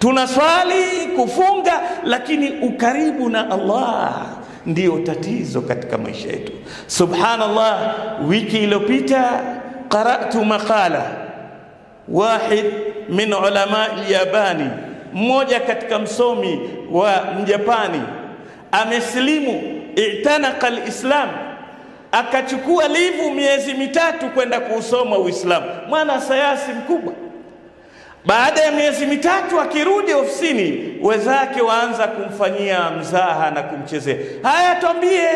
Tunaswali, kufunga, lakini ukaribu na Allah ndio tatizo katika maisha yetu. Subhanallah, wiki iliyopita qara'tu maqala wahid min ulama al-Yabani, mmoja katika msomi wa Mjapani, ameslimu, i'tanaqa al-Islam, akachukua livu miezi mitatu kwenda kuusoma Uislamu. Mwana sayansi mkubwa. Baada ya miezi mitatu akirudi ofisini, wenzake waanza kumfanyia mzaha na kumchezea. Haya, tuambie,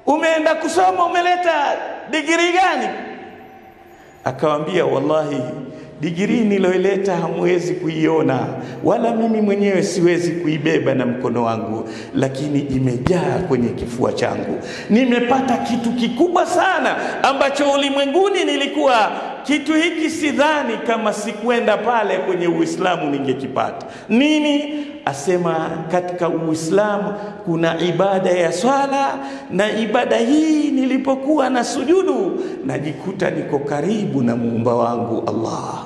umeenda kusoma, umeleta degree gani? Akawaambia, wallahi degree niloileta hamwezi kuiona, wala mimi mwenyewe siwezi kuibeba na mkono wangu, lakini imejaa kwenye kifua changu. Nimepata kitu kikubwa sana ambacho ulimwenguni nilikuwa kitu hiki sidhani kama sikwenda pale kwenye Uislamu ningekipata. Nini? Asema katika Uislamu kuna ibada ya swala, na ibada hii nilipokuwa na sujudu najikuta niko karibu na muumba wangu Allah.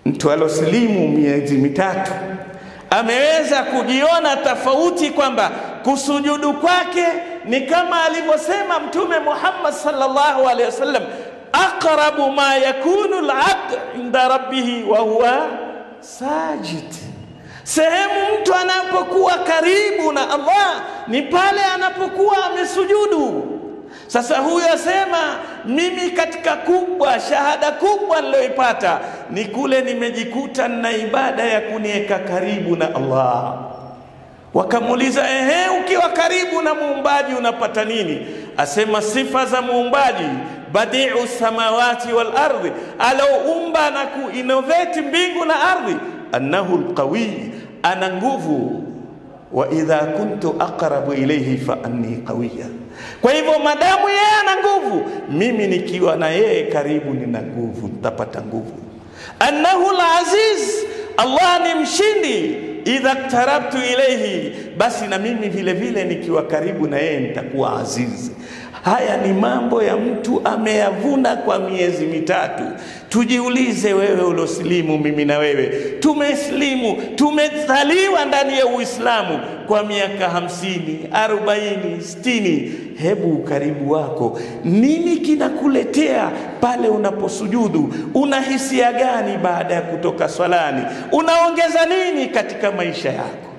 Mtu alosilimu miezi mitatu ameweza kujiona tofauti kwamba kusujudu kwake ni kama alivyosema Mtume Muhammad sallallahu alaihi wasallam, aqrabu ma yakunu al-'abd inda rabbih wa huwa sajid. Sehemu mtu anapokuwa karibu na Allah ni pale anapokuwa amesujudu. Sasa huyo asema, mimi katika shahada kubwa niliyoipata ni kule nimejikuta na ibada ya kuniweka karibu na Allah. Wakamuuliza, ukiwa karibu na muumbaji unapata nini? Asema sifa za muumbaji, badi'u samawati wal ardi, aloumba na kuinnovate mbingu na ardhi, annahu alqawi, ana nguvu, wa idha kuntu aqrabu ilayhi fa anni qawiyya. Kwa hivyo madamu yeye ana nguvu, mimi nikiwa na yeye karibu nina nguvu, nitapata nguvu. Annahu al-aziz, Allah ni mshindi, idha tarabtu ilayhi, basi na mimi vile vile nikiwa karibu na yeye nitakuwa aziz. Haya ni mambo ya mtu ameyavuna kwa miezi mitatu. Tujiulize, wewe ulosilimu, mimi na wewe tumeslimu, tumezaliwa ndani ya Uislamu kwa miaka 50, 40, 60. Hebu karibu wako nini kinakuletea pale unaposujudu? Una hisia gani baada ya kutoka swalani? Unaongeza nini katika maisha yako?